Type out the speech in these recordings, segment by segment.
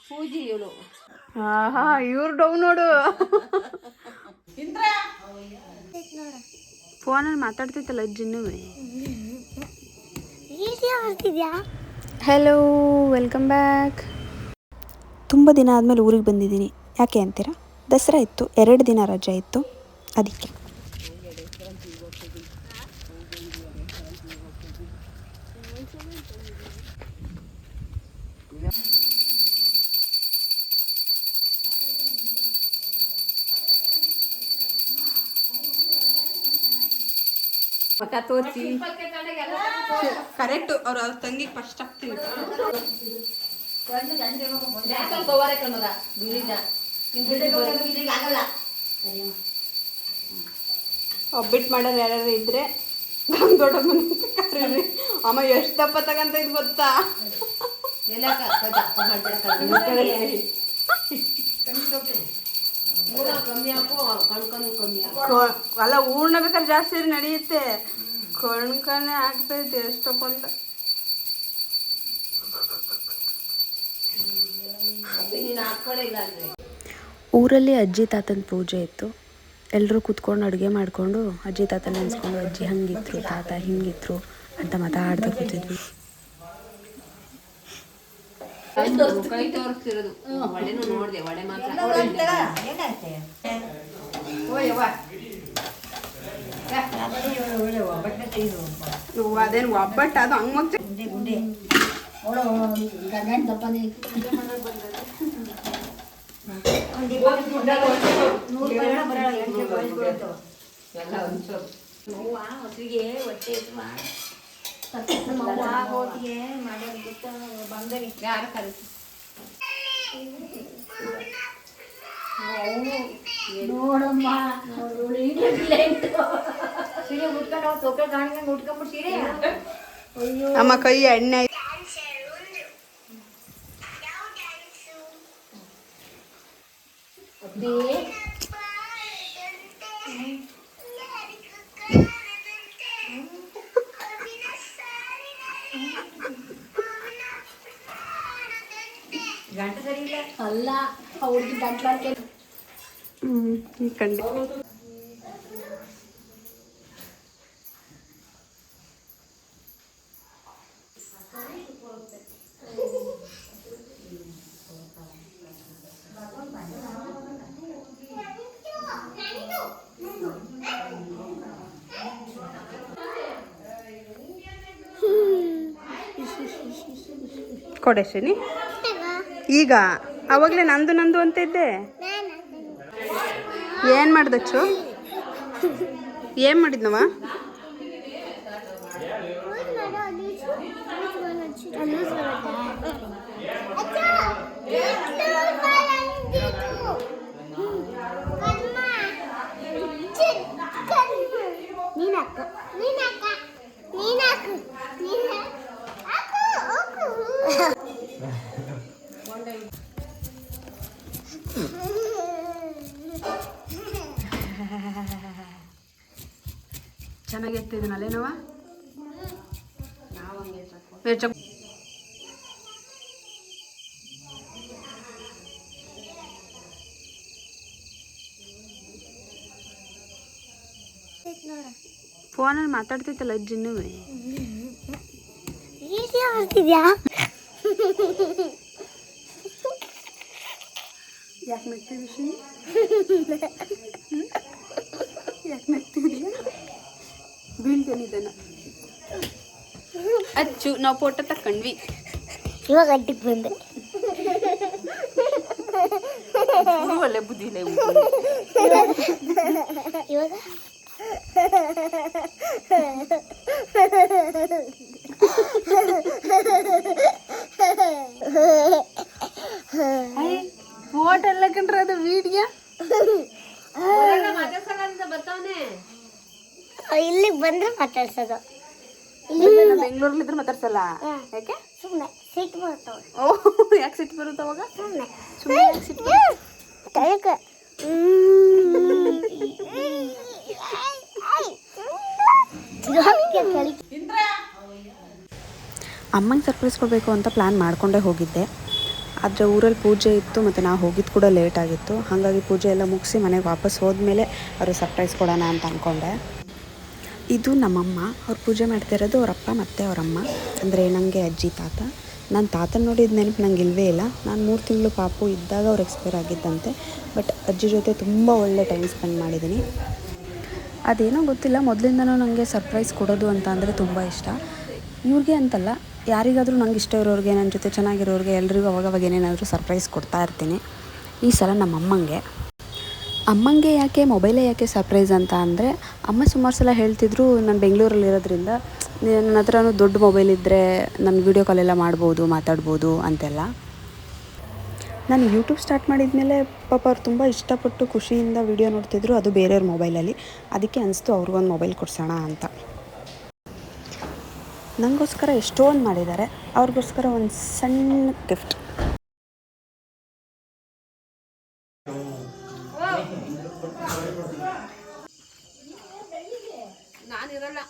ಪೂಜಿ ಇವಳು. ಆಹಾ ಇವ್ರು ಡೌನ್ ನೋಡು. ಫೋನಲ್ಲಿ ಮಾತಾಡ್ತಿತ್ತಲ್ಲ ಅಜ್ಜಿನೂ. Hello, welcome back. ತುಂಬ ದಿನ ಆದಮೇಲೆ ಊರಿಗೆ ಬಂದಿದ್ದೀನಿ. ಯಾಕೆ ಅಂತೀರಾ? ದಸರಾ ಇತ್ತು, 2 ದಿನ ರಜೆ ಇತ್ತು, ಅದಕ್ಕೆ. ಮಕ್ಕ ತೋರಿಸಿ ಕರೆಕ್ಟು. ಅವ್ರ ತಂಗಿಗೆ ಫಸ್ಟ್ ಆಗ್ತೀನಿ. ಒಬ್ಬಿಟ್ಟು ಮಾಡೋರು ಯಾರು ಇದ್ರೆ ದೊಡ್ಡ ಮನೆ ಕರೀರಿ. ಅಮ್ಮ ಎಷ್ಟು ದಪ್ಪ ತಗಂತ ಇದು ಗೊತ್ತಾ? ಅಲ್ಲ ಹೂರ್ಣ ಬೇಕಾದ್ರೆ ಜಾಸ್ತಿ ನಡೆಯುತ್ತೆ, ಕಣ್ಕನೆ ಆಗ್ತೈತೆ ಎಷ್ಟೊಂದ. ಊರಲ್ಲಿ ಅಜ್ಜಿ ತಾತನ ಪೂಜೆ ಇತ್ತು. ಎಲ್ಲರೂ ಕೂತ್ಕೊಂಡು ಅಡುಗೆ ಮಾಡಿಕೊಂಡು ಅಜ್ಜಿ ತಾತ ನೆನೆಸ್ಕೊಂಡು ಅಜ್ಜಿ ಹಂಗಿದ್ರು ತಾತ ಹಿಂಗಿದ್ರು ಅಂತ ಮಾತಾಡ್ತಾ ಕೂತಿದ್ವಿ. ಕೈ ತೋರಿಸ್ತಿರೋದು ಒಳ್ಳೆನೂ ನೋಡಿದೆ, ಒಳ್ಳೆ ಮಾತ್ರ. ಅದೇನು ಒಬ್ಬಟ್ಟು ಅದು ಹಂಗ ಮಗ್ಚ ನೋಡಮ್ಮ ಸೀರೆ ಉಟ್ಕೊಂಡು ತೊಕೆ ಕಾಣಿದಂಗೆ ಉಟ್ಕೊಂಡ್ಬಿಟ್ಟು ಸೀರೆ. ಅಮ್ಮ ಕೈ ಎಣ್ಣೆ ಗಂಟೆ ಸರಿ ಇಲ್ಲ ಅಲ್ಲ ಹುಡುಗಿ ಗಂಟ್ಲಾಕೆ ಕಂಡು. ಕೊಡೆಶನಿ ಈಗ ಅವಾಗಲೇ ನಂದು ನಂದು ಅಂತ ಇದ್ದೆ. ಏನು ಮಾಡ್ದಚ್ಚು? ಏನು ಮಾಡಿದ್ನವ? ಚೆನ್ನಾಗಿ ಎತ್ತಿದ್ದೀನಲ್ಲೇನವ? ಫೋನಲ್ಲಿ ಮಾತಾಡ್ತಿತ್ತಲ್ಲ ಅಜ್ಜಿನೂ. ಯಾಕೆ ನಗ್ತಿದ್ದೀವಿ? ಯಾಕೆ ನಗ್ತಿದೀಯ? ಬೀಳ್ತೇನೆ ಇದನ್ನ. ಅಚ್ಚು ನಾವು ಫೋಟೋ ತಕ್ಕೊಂಡ್ವಿ. ಇವಾಗ ಅಡ್ಡಿಗೆ ಬಂದೆ. ಒಳ್ಳೆ ಬುದ್ಧಿ ಇಲ್ಲ ಇವಾಗ ಫೋಟೋ ಎಲ್ಲ ಕಂಡ್ರೆ ಅದು ವೀಡಿಯೋ ಇಲ್ಲಿಗೆ ಬಂದ್ರೆ ಮಾತಾಡ್ಸೋದು. ಬೆಂಗಳೂರಲ್ಲಿ ಇದ್ರೆ ಮಾತಾಡ್ಸಲ್ಲ. ಯಾಕೆ? ಸುಮ್ಮನೆ ಸಿಟ್ಟು ಬರ್ತಾವೆ. ಓ, ಯಾಕೆ ಸಿಟ್ಟು ಬರುತ್ತೆ ಅವಾಗ? ಸುಮ್ಮನೆ ಅಮ್ಮಂಗೆ ಸರ್ಪ್ರೈಸ್ ಕೊಡಬೇಕು ಅಂತ ಪ್ಲ್ಯಾನ್ ಮಾಡಿಕೊಂಡೇ ಹೋಗಿದ್ದೆ. ಆದರೆ ಊರಲ್ಲಿ ಪೂಜೆ ಇತ್ತು ಮತ್ತು ನಾವು ಹೋಗಿದ್ದು ಕೂಡ ಲೇಟ್ ಆಗಿತ್ತು. ಹಾಗಾಗಿ ಪೂಜೆ ಎಲ್ಲ ಮುಗಿಸಿ ಮನೆಗೆ ವಾಪಸ್ ಹೋದ್ಮೇಲೆ ಅವರು ಸರ್ಪ್ರೈಸ್ ಕೊಡೋಣ ಅಂತ ಅಂದ್ಕೊಂಡೆ. ಇದು ನಮ್ಮಮ್ಮ. ಅವ್ರು ಪೂಜೆ ಮಾಡ್ತಿರೋದು ಅವರಪ್ಪ ಮತ್ತು ಅವರಮ್ಮ, ಅಂದರೆ ನನಗೆ ಅಜ್ಜಿ ತಾತ. ನಾನು ತಾತನ ನೋಡಿದ ನೆನಪು ನಂಗೆ ಇಲ್ಲವೇ ಇಲ್ಲ. ನಾನು 3 ತಿಂಗಳು ಪಾಪು ಇದ್ದಾಗ ಅವ್ರು ಎಕ್ಸ್ಪೈರ್ ಆಗಿದ್ದಂತೆ. ಬಟ್ ಅಜ್ಜಿ ಜೊತೆ ತುಂಬ ಒಳ್ಳೆ ಟೈಮ್ ಸ್ಪೆಂಡ್ ಮಾಡಿದ್ದೀನಿ. ಅದೇನೋ ಗೊತ್ತಿಲ್ಲ, ಮೊದಲಿಂದನೂ ನನಗೆ ಸರ್ಪ್ರೈಸ್ ಕೊಡೋದು ಅಂತ ಅಂದರೆ ತುಂಬ ಇಷ್ಟ. ಇವ್ರಿಗೆ ಅಂತಲ್ಲ, ಯಾರಿಗಾದರೂ ನಂಗೆ ಇಷ್ಟ ಇರೋರಿಗೆ, ನನ್ನ ಜೊತೆ ಚೆನ್ನಾಗಿರೋರಿಗೆ ಎಲ್ರಿಗೂ ಅವಾಗವಾಗ ಏನೇನಾದರೂ ಸರ್ಪ್ರೈಸ್ ಕೊಡ್ತಾ ಇರ್ತೀನಿ. ಈ ಸಲ ನಮ್ಮ ಅಮ್ಮಂಗೆ ಯಾಕೆ ಮೊಬೈಲೇ ಯಾಕೆ ಸರ್ಪ್ರೈಸ್ ಅಂತ ಅಂದರೆ, ಅಮ್ಮ ಸುಮಾರು ಸಲ ಹೇಳ್ತಿದ್ರು ನಾನು ಬೆಂಗಳೂರಲ್ಲಿರೋದ್ರಿಂದ ನನ್ನ ಹತ್ರನೂ ದೊಡ್ಡ ಮೊಬೈಲ್ ಇದ್ದರೆ ನಾನು ವೀಡಿಯೋ ಕಾಲೆಲ್ಲ ಮಾಡ್ಬೋದು, ಮಾತಾಡ್ಬೋದು ಅಂತೆಲ್ಲ. ನಾನು ಯೂಟ್ಯೂಬ್ ಸ್ಟಾರ್ಟ್ ಮಾಡಿದ್ಮೇಲೆ ಪಾಪ ಅವ್ರು ತುಂಬ ಇಷ್ಟಪಟ್ಟು ಖುಷಿಯಿಂದ ವೀಡಿಯೋ ನೋಡ್ತಿದ್ರು, ಅದು ಬೇರೆಯವ್ರ ಮೊಬೈಲಲ್ಲಿ. ಅದಕ್ಕೆ ಅನಿಸ್ತು ಅವ್ರಿಗೊಂದು ಮೊಬೈಲ್ ಕೊಡ್ಸೋಣ ಅಂತ. ನನಗೋಸ್ಕರ ಎಷ್ಟೊಂದು ಮಾಡಿದ್ದಾರೆ, ಅವ್ರಿಗೋಸ್ಕರ ಒಂದು ಸಣ್ಣ ಗಿಫ್ಟ್. ನಾನಿರಲ್ಲ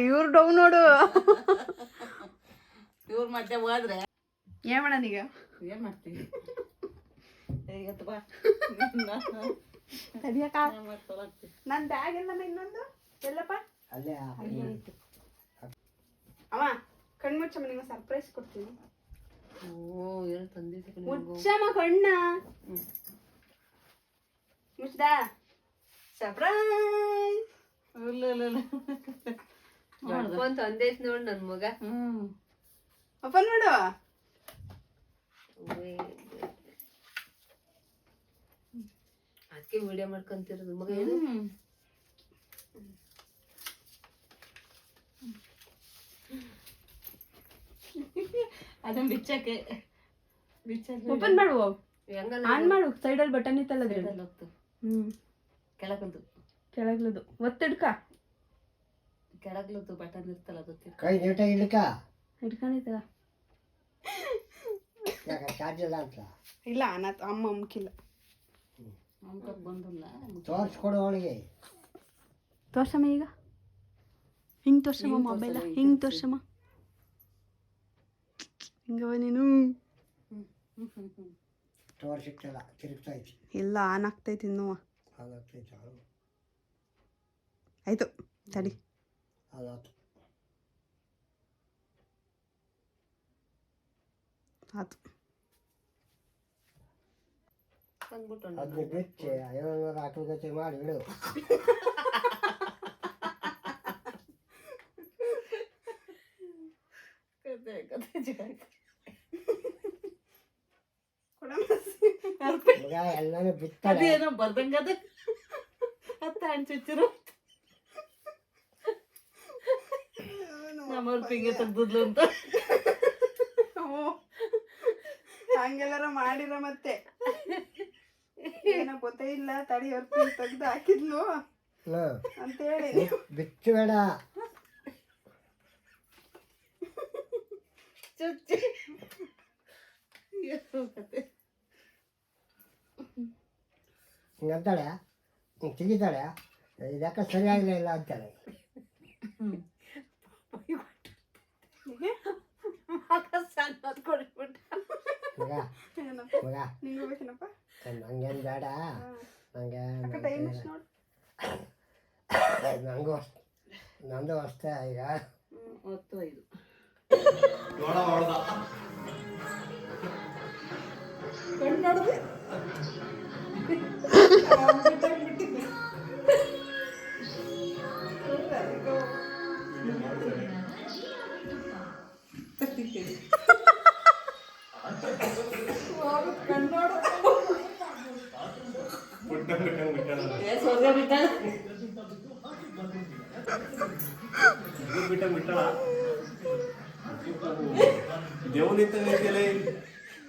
ಇವ್ರು ಡೌನ್ ನೋಡು. ಇವ್ರ ಮತ್ತೆ ಹೋದ್ರೆ ಏನ್ ಮಾಡೋಣ ಈಗ? ಏನ್ ಮಾಡ್ತೀವಿ ನನ್ನ ಬ್ಯಾಗ್ ಎಲ್ಲ ಇನ್ನೊಂದು ಎಲ್ಲಪ್ಪ ಅಲ್ಲೇ ಅವ ಕಣ್ಮುಚ್ಚಮ್ಮ, ನಿಮಗೆ ಸರ್ಪ್ರೈಸ್ ಕೊಡ್ತೀನಿ. ಓ ಏನೋ ತಂದಿದ್ದೆ ಮುಚ್ಚಮ್ಮ ಕಣ್ಣ. ಮುಚ್ಚದ ಸರ್ಪ್ರೈಸ್. ಮಾಡ್ಕೊಂಡ್ ತಂದೈತ್ ನೋಡ್ ನನ್ ಮಗ. ಓಪನ್ ಮಾಡು. ಅದಕ್ಕೆ ವಿಡಿಯೋ ಮಾಡ್ಕೊಂತಿರೋದು ಮಗ. ಏನು ಅದನ್ನ ಬಿಚ್ಚಕ್ಕೆ ಓಪನ್ ಮಾಡು. ಹೆಂಗ ಆನ್ ಮಾಡು. ಸೈಡಲ್ಲಿ ಬಟನ್ ಇತ್ತಲ್ಲ ಅದ್ರಲ್ಲಿ. ಕೆಳಗಲ್ದು ಕೆಳಗ್ಲದು ಒತ್ತಿಡ್ಕ. ಕೆಳಗ್ಲದ್ದು ಬಟನ್ ಇರ್ತಲ್ಲ ಅದು ಕೈ ನೀಟಾಗಿ ಇಡ್ಕ. ಹಿಡ್ಕೊಂಡಿದ್ದ ಚಾರ್ಜ್ ಇಲ್ಲ ಅಂತ ಇಲ್ಲ. ಅಮ್ಮ ಅಮ್ಮಕ್ಕಿಲ್ಲ. ಬಂದಿಲ್ಲ. ತೋರಿಸ್ಕೊಡು ಅವಳಿಗೆ. ತೋರ್ಸಮ್ಮ ಈಗ. ಹಿಂಗೆ ತೋರ್ಸಮ್ಮ ಮೊಬೈಲ. ಹಿಂಗೆ ತೋರ್ಸಮ್ಮ. ಹಿಂಗವ ನೀನು. ತೋರಿಸಿಕ್ತಲ್ಲ, ತಿರುಗ್ತೈತಿ. ಇಲ್ಲ, ಆನ್ ಆಗ್ತೈತಿ ಇನ್ನೂ. ಅದಾಗ್ತೈತಿ. ಆಯ್ತು ತಡಿ. ಅದಾಯ್ತು. ಆಯ್ತು. ಅದನ್ನ ಬಿಚ್ಚಿ 500 ಆಟೋ ಜೊತೆ ಮಾಡಿ ಬಿಡು. ಎಲ್ಲಾನು ಬಿತ್ತಾಳೆ. ಅದೇನೋ ಬರ್ದಂಗದ ಅತ್ತ ಹಂಚಿರು ನಮ್ಮವ್ರ ಪಿಂಗೆ ತೆಗ್ದಿದ್ಲು ಅಂತ. ಹಂಗೆಲ್ಲಾರ ಮಾಡಿರ ಮತ್ತೆ ಏನೋ ಗೊತ್ತೇ ಇಲ್ಲ. ತಡಿ ಅವ್ರ ಪಿನ್ ತೆಗ್ದು ಹಾಕಿದ್ಲು ಅಂತೇಳಿ ಬಿಚ್ಚು ಬೇಡ. ಚುಚ್ಚಿ ಹಿಂಗಂತಾಳೆ, ಹಿಂಗೆ ತೆಗಿತಾಳೆ. ಇದಕ್ಕ ಸರಿಯಾಗಲೇ ಇಲ್ಲ ಅಂತಾಳೆ. ಮಗ ಮಗ ನಿಂಗೆ ಬೇಕೇನಪ್ಪ? ನಂಗೇನು ಬೇಡ. ನಂಗೆ ನಂದು ಅಷ್ಟೇ ಈಗ.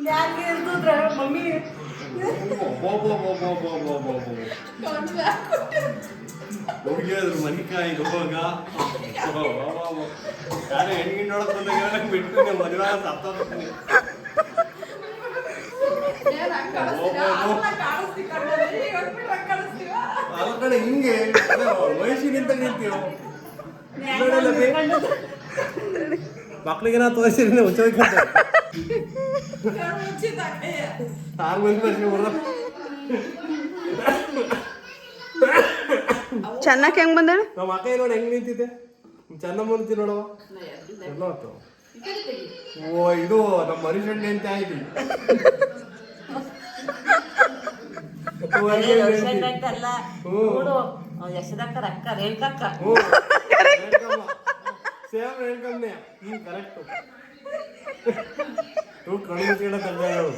10:05 ಮಮ್ಮಿ ಹುಡುಗಿಯದ್ರು ಮನಿಕಾಯಿ ಹೋಗ ಯಾರು ಹೆಣ್ಣಿಗೆ ನೋಡಕ್ ಬಂದಾಗ ಬಿಟ್ಟು ಮದುವೆ ಸತ್ತೋಗ್ತೀನಿ. ಅಲ್ಲ ಕಡೆ ಹಿಂಗೆ ವಯಸ್ಸಿನಿಂದ ನಿಂತೀವಿ. ಮಕ್ಳಿಗೆ ನಾ ತೋರಿಸಿದ್ರೆ ಹುಚ್ಚೋಯ್ಕಂತ ಆರು ಮಂದಿ ಬರ್ಸಿ ಚೆನ್ನಾಗಿ ಹೆಂಗ್ ಬಂದೇಳು ನಮ್ಮ ಅಕ್ಕ ನೋಡಿ ಹೆಂಗ್ ನಿಂತಿದ್ದೆ ಚೆನ್ನ ಮುಂತಿ ನೋಡವ ಎಲ್ಲ ಆತು. ಓ ಇದು ನಮ್ಮ ಹರಿಶಣ್ಣ ಅಂತ ಆಯ್ತು ಅಲ್ಲ ನೋಡು ಯಶದಕ್ಕರ ಅಕ್ಕ ರೇಣುಕಕ್ಕ ಸೇಮ್ ರೇಣುಕಮ್ಮನೆ ಕರೆಕ್ಟ್ ಇವು ಕಣ್ಣು ಮುಚ್ಚಿಡ ತಂದೆಗಳು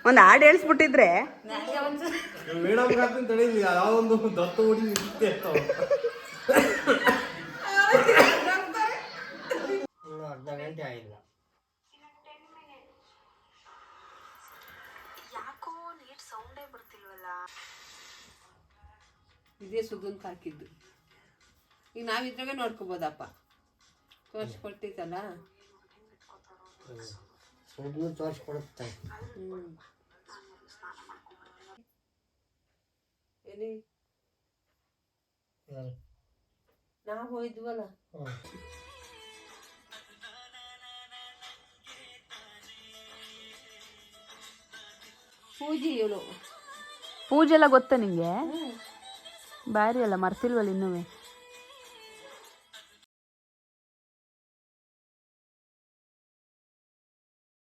ಒಂದು ಹಾಡು ಹೇಳ್ಸ್ಬಿಟ್ಟಿದ್ರೆ ಮೇಡಮ್ ಹಾಕ್ತೀನಿ ತಡಿ ಯಾವೊಂದು ದತ್ತು ಹುಡಿ ನಿಂತೆ ಇರ್ತಾವ ಇನ್ನು ಅರ್ಧ ಗಂಟೆ ಆಗಿಲ್ಲ. ಇದೇ ಸುಗಂಧ ಹಾಕಿದ್ದು ಈಗ ನಾವಿದ್ರಾಗ ನೋಡ್ಕೋಬೋದಪ್ಪ ತೋರಿಸ್ಕೊಟ್ಟಿತ್ತಲ್ಲ. ಸುದ್ನು ತೋರಿಸ್ಕೊಡುತ್ತೆ. ಎಲ್ಲಿ ನಾವು ಹೋಯ್ದ್ವಲ್ಲ ಪೂಜೆ ಇವಳು ಪೂಜೆ ಎಲ್ಲ ಗೊತ್ತಾ ನಿಂಗೆ? ಬಾರಿ ಅಲ್ಲ ಮರ್ತಿಲ್ವಲ್ಲ ಇನ್ನೂ.